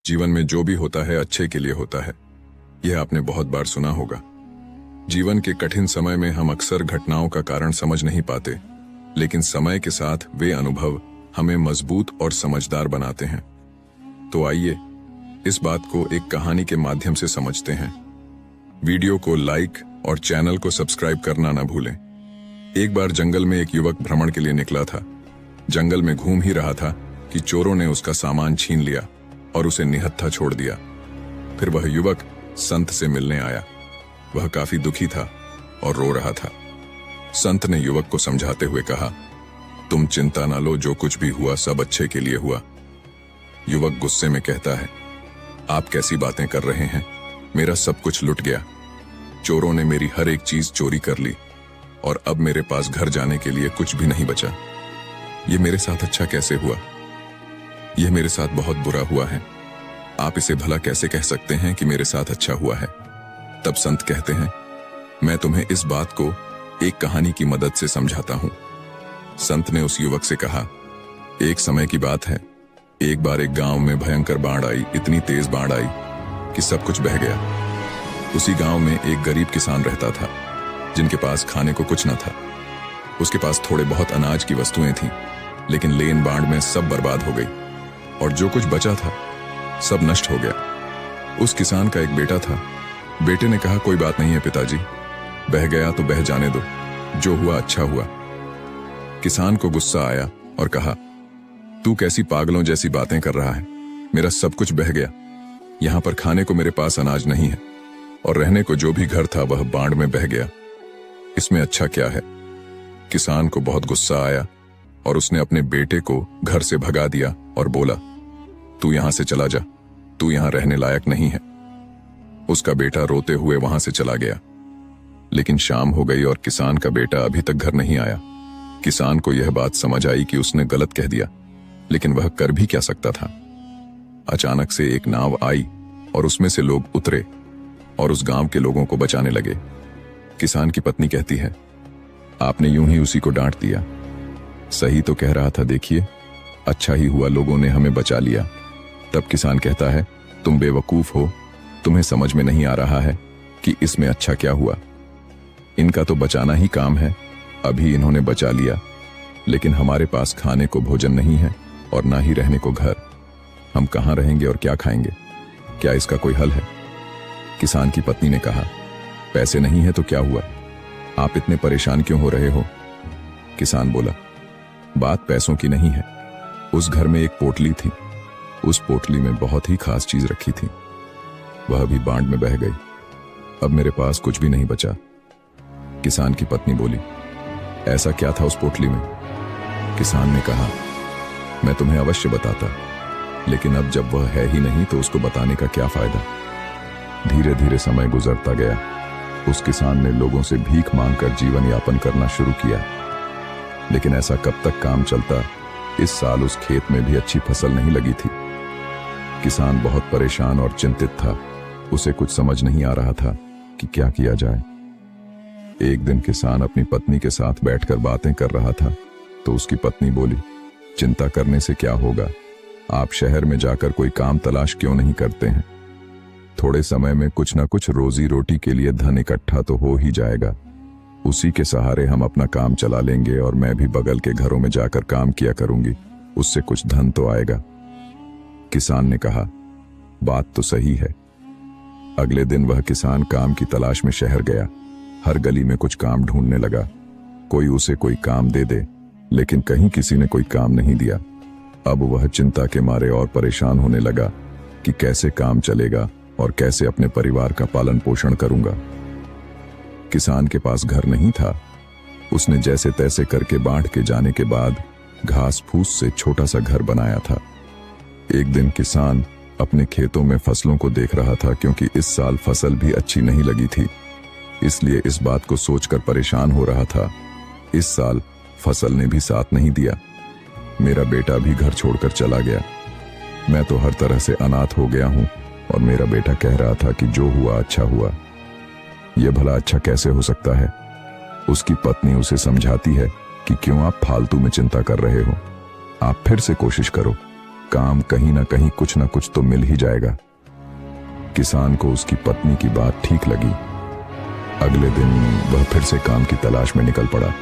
जीवन में जो भी होता है अच्छे के लिए होता है, यह आपने बहुत बार सुना होगा। जीवन के कठिन समय में हम अक्सर घटनाओं का कारण समझ नहीं पाते, लेकिन समय के साथ वे अनुभव हमें मजबूत और समझदार बनाते हैं। तो आइए इस बात को एक कहानी के माध्यम से समझते हैं। वीडियो को लाइक और चैनल को सब्सक्राइब करना ना भूलें। एक बार जंगल में एक युवक भ्रमण के लिए निकला था। जंगल में घूम ही रहा था कि चोरों ने उसका सामान छीन लिया और उसे निहत्था छोड़ दिया। फिर वह युवक संत से मिलने आया। वह काफी दुखी था और रो रहा था। संत ने युवक को समझाते हुए कहा, तुम चिंता ना लो, जो कुछ भी हुआ सब अच्छे के लिए हुआ। युवक गुस्से में कहता है, आप कैसी बातें कर रहे हैं? मेरा सब कुछ लुट गया। चोरों ने मेरी हर एक चीज चोरी कर ली और अब मेरे पास घर जाने के लिए कुछ भी नहीं बचा। यह मेरे साथ अच्छा कैसे हुआ? यह मेरे साथ बहुत बुरा हुआ है। आप इसे भला कैसे कह सकते हैं कि मेरे साथ अच्छा हुआ है? तब संत कहते हैं, मैं तुम्हें इस बात को एक कहानी की मदद से समझाता हूं। संत ने उस युवक से कहा, एक समय की बात है, एक बार एक गांव में भयंकर बाढ़ आई। इतनी तेज बाढ़ आई कि सब कुछ बह गया। उसी गांव में एक गरीब किसान रहता था, जिनके पास खाने को कुछ न था। उसके पास थोड़े बहुत अनाज की वस्तुएं थीं, लेकिन लेन बाढ़ में सब बर्बाद हो गई और जो कुछ बचा था सब नष्ट हो गया। उस किसान का एक बेटा था। बेटे ने कहा, कोई बात नहीं है पिताजी, बह गया तो बह जाने दो, जो हुआ अच्छा हुआ। किसान को गुस्सा आया और कहा, तू कैसी पागलों जैसी बातें कर रहा है? मेरा सब कुछ बह गया। यहां पर खाने को मेरे पास अनाज नहीं है और रहने को जो भी घर था वह बाढ़ में बह गया। इसमें अच्छा क्या है? किसान को बहुत गुस्सा आया और उसने अपने बेटे को घर से भगा दिया और बोला, तू यहां से चला जा, तू यहां रहने लायक नहीं है। उसका बेटा रोते हुए वहां से चला गया। लेकिन शाम हो गई और किसान का बेटा अभी तक घर नहीं आया। किसान को यह बात समझ आई कि उसने गलत कह दिया, लेकिन वह कर भी क्या सकता था। अचानक से एक नाव आई और उसमें से लोग उतरे और उस गांव के लोगों को बचाने लगे। किसान की पत्नी कहती है, आपने यूं ही उसी को डांट दिया। सही तो कह रहा था, देखिए अच्छा ही हुआ लोगों ने हमें बचा लिया। तब किसान कहता है, तुम बेवकूफ हो, तुम्हें समझ में नहीं आ रहा है कि इसमें अच्छा क्या हुआ। इनका तो बचाना ही काम है। अभी इन्होंने बचा लिया, लेकिन हमारे पास खाने को भोजन नहीं है और ना ही रहने को घर। हम कहां रहेंगे और क्या खाएंगे? क्या इसका कोई हल है? किसान की पत्नी ने कहा, पैसे नहीं है तो क्या हुआ? आप इतने परेशान क्यों हो रहे हो? किसान बोला, बात पैसों की नहीं है। उस घर में एक पोटली थी। उस पोटली में बहुत ही खास चीज रखी थी। वह भी बाढ़ में बह गई। अब मेरे पास कुछ भी नहीं बचा। किसान की पत्नी बोली, ऐसा क्या था उस पोटली में? किसान ने कहा, मैं तुम्हें अवश्य बताता, लेकिन अब जब वह है ही नहीं तो उसको बताने का क्या फायदा। धीरे धीरे समय गुजरता गया। उस किसान ने लोगों से भीख मांगकर जीवन यापन करना शुरू किया। लेकिन ऐसा कब तक काम चलता? इस साल उस खेत में भी अच्छी फसल नहीं लगी थी। किसान बहुत परेशान और चिंतित था। उसे कुछ समझ नहीं आ रहा था कि क्या किया जाए। एक दिन किसान अपनी पत्नी के साथ बैठकर बातें कर रहा था तो उसकी पत्नी बोली, चिंता करने से क्या होगा? आप शहर में जाकर कोई काम तलाश क्यों नहीं करते हैं? थोड़े समय में कुछ ना कुछ रोजी रोटी के लिए धन इकट्ठा तो हो ही जाएगा। उसी के सहारे हम अपना काम चला लेंगे और मैं भी बगल के घरों में जाकर काम किया करूंगी। उससे कुछ धन तो आएगा। किसान ने कहा, बात तो सही है। अगले दिन वह किसान काम की तलाश में शहर गया। हर गली में कुछ काम ढूंढने लगा। कोई उसे कोई काम दे दे, लेकिन कहीं किसी ने कोई काम नहीं दिया। अब वह चिंता के मारे और परेशान होने लगा कि कैसे काम चलेगा और कैसे अपने परिवार का पालन पोषण करूंगा। किसान के पास घर नहीं था। उसने जैसे तैसे करके बाढ़ के जाने के बाद घास फूस से छोटा सा घर बनाया था। एक दिन किसान अपने खेतों में फसलों को देख रहा था, क्योंकि इस साल फसल भी अच्छी नहीं लगी थी। इसलिए इस बात को सोचकर परेशान हो रहा था, इस साल फसल ने भी साथ नहीं दिया। मेरा बेटा भी घर छोड़कर चला गया। मैं तो हर तरह से अनाथ हो गया हूं और मेरा बेटा कह रहा था कि जो हुआ अच्छा हुआ। यह भला अच्छा कैसे हो सकता है? उसकी पत्नी उसे समझाती है कि क्यों आप फालतू में चिंता कर रहे हो। आप फिर से कोशिश करो, काम कहीं ना कहीं कुछ ना कुछ तो मिल ही जाएगा। किसान को उसकी पत्नी की बात ठीक लगी। अगले दिन वह फिर से काम की तलाश में निकल पड़ा,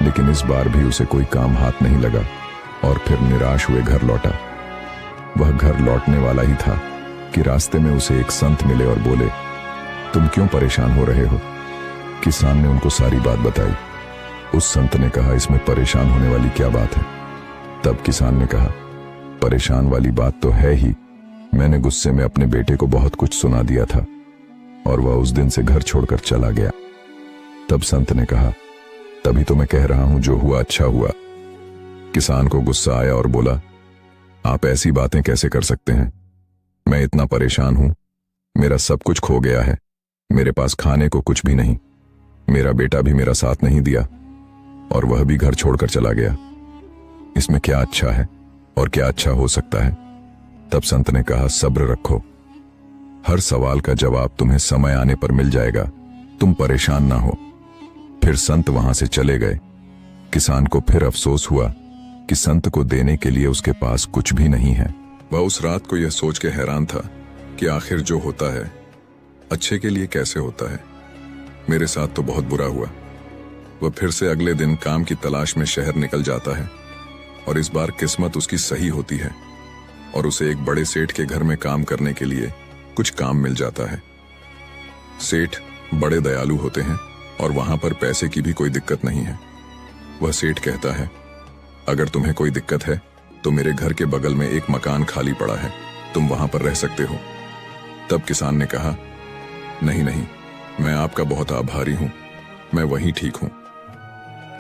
लेकिन इस बार भी उसे कोई काम हाथ नहीं लगा और फिर निराश हुए घर लौटा। वह घर लौटने वाला ही था कि रास्ते में उसे एक संत मिले और बोले, तुम क्यों परेशान हो रहे हो? किसान ने उनको सारी बात बताई। उस संत ने कहा, इसमें परेशान होने वाली क्या बात है? तब किसान ने कहा, परेशान वाली बात तो है ही, मैंने गुस्से में अपने बेटे को बहुत कुछ सुना दिया था और वह उस दिन से घर छोड़कर चला गया। तब संत ने कहा, तभी तो मैं कह रहा हूं जो हुआ अच्छा हुआ। किसान को गुस्सा आया और बोला, आप ऐसी बातें कैसे कर सकते हैं? मैं इतना परेशान हूं, मेरा सब कुछ खो गया है, मेरे पास खाने को कुछ भी नहीं, मेरा बेटा भी मेरा साथ नहीं दिया और वह भी घर छोड़कर चला गया। इसमें क्या अच्छा है और क्या अच्छा हो सकता है? तब संत ने कहा, सब्र रखो, हर सवाल का जवाब तुम्हें समय आने पर मिल जाएगा, तुम परेशान ना हो। फिर संत वहां से चले गए। किसान को फिर अफसोस हुआ कि संत को देने के लिए उसके पास कुछ भी नहीं है। वह उस रात को यह सोच के हैरान था कि आखिर जो होता है अच्छे के लिए कैसे होता है। मेरे साथ तो बहुत बुरा हुआ। वह फिर से अगले दिन काम की तलाश में शहर निकल जाता है और इस बार किस्मत उसकी सही होती है और उसे एक बड़े सेठ के घर में काम करने के लिए कुछ काम मिल जाता है। सेठ बड़े दयालु होते हैं और वहां पर पैसे की भी कोई दिक्कत नहीं है। वह सेठ कहता है, अगर तुम्हें कोई दिक्कत है तो मेरे घर के बगल में एक मकान खाली पड़ा है, तुम वहां पर रह सकते हो। तब किसान ने कहा, नहीं नहीं, मैं आपका बहुत आभारी हूं, मैं वहीं ठीक हूं।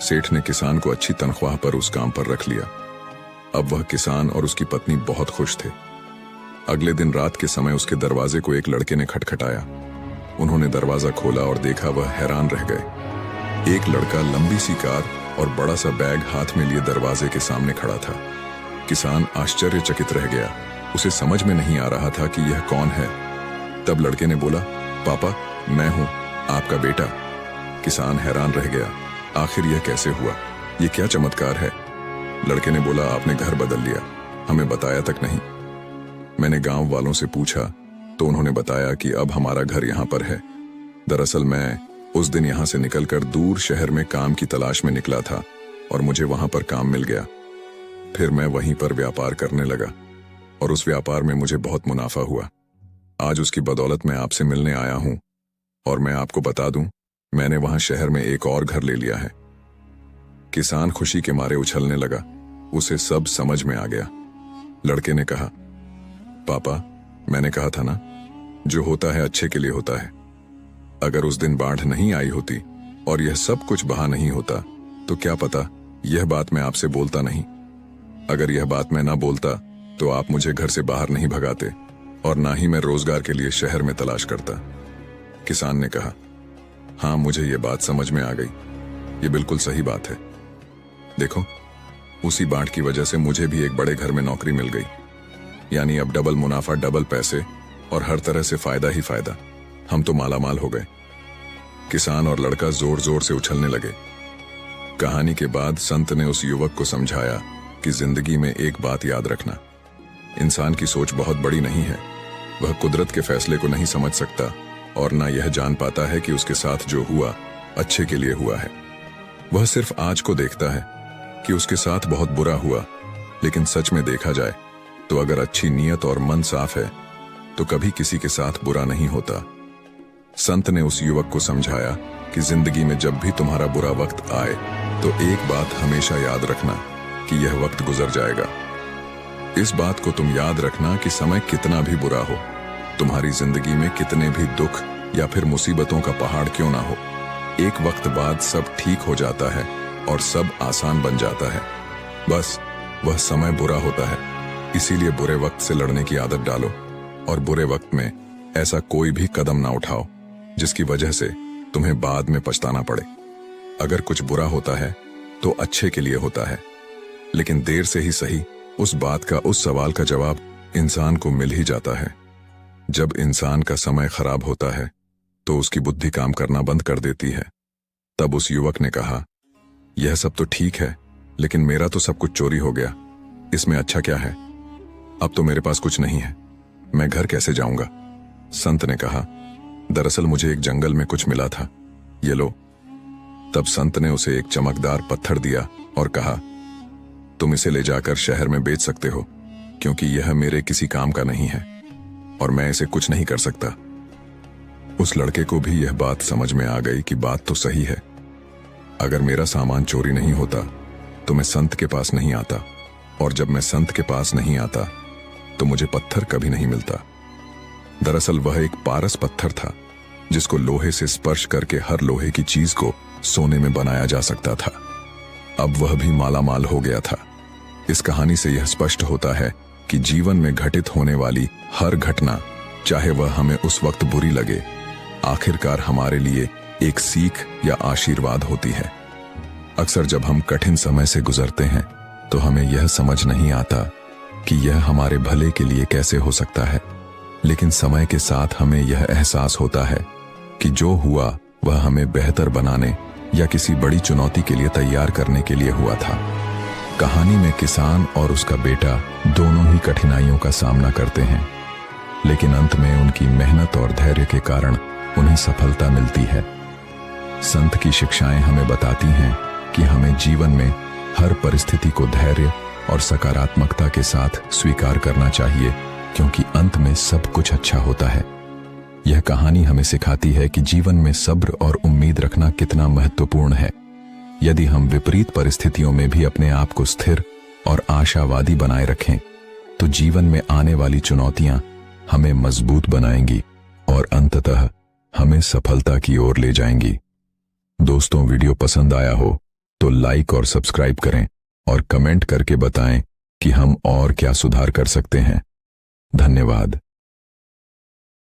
सेठ ने किसान को अच्छी तनख्वाह पर उस काम पर रख लिया। अब वह किसान और उसकी पत्नी बहुत खुश थे। अगले दिन रात के समय उसके दरवाजे को एक लड़के ने खटखटाया। उन्होंने दरवाजा खोला और देखा, वह हैरान रह गए। एक लड़का लंबी सी कार और बड़ा सा बैग हाथ में लिए दरवाजे के सामने खड़ा था। किसान आश्चर्यचकित रह गया, उसे समझ में नहीं आ रहा था कि यह कौन है। तब लड़के ने बोला, पापा मैं हूं, आपका बेटा। किसान हैरान रह गया, आखिर यह कैसे हुआ, यह क्या चमत्कार है? लड़के ने बोला, आपने घर बदल लिया, हमें बताया तक नहीं। मैंने गांव वालों से पूछा तो उन्होंने बताया कि अब हमारा घर यहां पर है। दरअसल मैं उस दिन यहां से निकलकर दूर शहर में काम की तलाश में निकला था और मुझे वहां पर काम मिल गया। फिर मैं वहीं पर व्यापार करने लगा और उस व्यापार में मुझे बहुत मुनाफा हुआ। आज उसकी बदौलत मैं आपसे मिलने आया हूं और मैं आपको बता दूं, मैंने वहां शहर में एक और घर ले लिया है। किसान खुशी के मारे उछलने लगा, उसे सब समझ में आ गया। लड़के ने कहा, पापा मैंने कहा था ना, जो होता है अच्छे के लिए होता है। अगर उस दिन बाढ़ नहीं आई होती और यह सब कुछ बहा नहीं होता तो क्या पता यह बात मैं आपसे बोलता नहीं। अगर यह बात मैं ना बोलता तो आप मुझे घर से बाहर नहीं भगाते और ना ही मैं रोजगार के लिए शहर में तलाश करता। किसान ने कहा, हाँ मुझे यह बात समझ में आ गई, ये बिल्कुल सही बात है। देखो, उसी बाढ़ की वजह से मुझे भी एक बड़े घर में नौकरी मिल गई, यानी अब डबल मुनाफा, डबल पैसे और हर तरह से फायदा ही फायदा। हम तो मालामाल हो गए। किसान और लड़का जोर जोर से उछलने लगे। कहानी के बाद संत ने उस युवक को समझाया कि जिंदगी में एक बात याद रखना, इंसान की सोच बहुत बड़ी नहीं है। वह कुदरत के फैसले को नहीं समझ सकता और ना यह जान पाता है कि उसके साथ जो हुआ अच्छे के लिए हुआ है। वह सिर्फ आज को देखता है कि उसके साथ बहुत बुरा हुआ, लेकिन सच में देखा जाए तो अगर अच्छी नीयत और मन साफ है तो कभी किसी के साथ बुरा नहीं होता। संत ने उस युवक को समझाया कि जिंदगी में जब भी तुम्हारा बुरा वक्त आए तो एक बात हमेशा याद रखना कि यह वक्त गुजर जाएगा। इस बात को तुम याद रखना कि समय कितना भी बुरा हो, तुम्हारी जिंदगी में कितने भी दुख या फिर मुसीबतों का पहाड़ क्यों ना हो, एक वक्त बाद सब ठीक हो जाता है और सब आसान बन जाता है। बस वह समय बुरा होता है, इसीलिए बुरे वक्त से लड़ने की आदत डालो और बुरे वक्त में ऐसा कोई भी कदम ना उठाओ जिसकी वजह से तुम्हें बाद में पछताना पड़े। अगर कुछ बुरा होता है तो अच्छे के लिए होता है, लेकिन देर से ही सही उस बात का, उस सवाल का जवाब इंसान को मिल ही जाता है। जब इंसान का समय खराब होता है तो उसकी बुद्धि काम करना बंद कर देती है। तब उस युवक ने कहा, यह सब तो ठीक है, लेकिन मेरा तो सब कुछ चोरी हो गया, इसमें अच्छा क्या है? अब तो मेरे पास कुछ नहीं है, मैं घर कैसे जाऊंगा? संत ने कहा, दरअसल मुझे एक जंगल में कुछ मिला था, ये लो। तब संत ने उसे एक चमकदार पत्थर दिया और कहा, तुम इसे ले जाकर शहर में बेच सकते हो, क्योंकि यह मेरे किसी काम का नहीं है और मैं इसे कुछ नहीं कर सकता। उस लड़के को भी यह बात समझ में आ गई कि बात तो सही है। अगर मेरा सामान चोरी नहीं होता तो मैं संत के पास नहीं आता, और जब मैं संत के पास नहीं आता तो मुझे पत्थर कभी नहीं मिलता। दरअसल वह एक पारस पत्थर था, जिसको लोहे से स्पर्श करके हर लोहे की चीज को सोने में बनाया जा सकता था। अब वह भी मालामाल हो गया था। इस कहानी से यह स्पष्ट होता है कि जीवन में घटित होने वाली हर घटना, चाहे वह हमें उस वक्त बुरी लगे, आखिरकार हमारे लिए एक सीख या आशीर्वाद होती है। अक्सर जब हम कठिन समय से गुजरते हैं तो हमें यह समझ नहीं आता कि यह हमारे भले के लिए कैसे हो सकता है, लेकिन समय के साथ हमें यह एहसास होता है कि जो हुआ वह हमें बेहतर बनाने या किसी बड़ी चुनौती के लिए तैयार करने के लिए हुआ था। कहानी में किसान और उसका बेटा दोनों ही कठिनाइयों का सामना करते हैं, लेकिन अंत में उनकी मेहनत और धैर्य के कारण उन्हें सफलता मिलती है। संत की शिक्षाएं हमें बताती हैं कि हमें जीवन में हर परिस्थिति को धैर्य और सकारात्मकता के साथ स्वीकार करना चाहिए, क्योंकि अंत में सब कुछ अच्छा होता है। यह कहानी हमें सिखाती है कि जीवन में सब्र और उम्मीद रखना कितना महत्वपूर्ण है। यदि हम विपरीत परिस्थितियों में भी अपने आप को स्थिर और आशावादी बनाए रखें, तो जीवन में आने वाली चुनौतियां हमें मजबूत बनाएंगी और अंततः हमें सफलता की ओर ले जाएंगी। दोस्तों, वीडियो पसंद आया हो तो लाइक और सब्सक्राइब करें और कमेंट करके बताएं कि हम और क्या सुधार कर सकते हैं। धन्यवाद।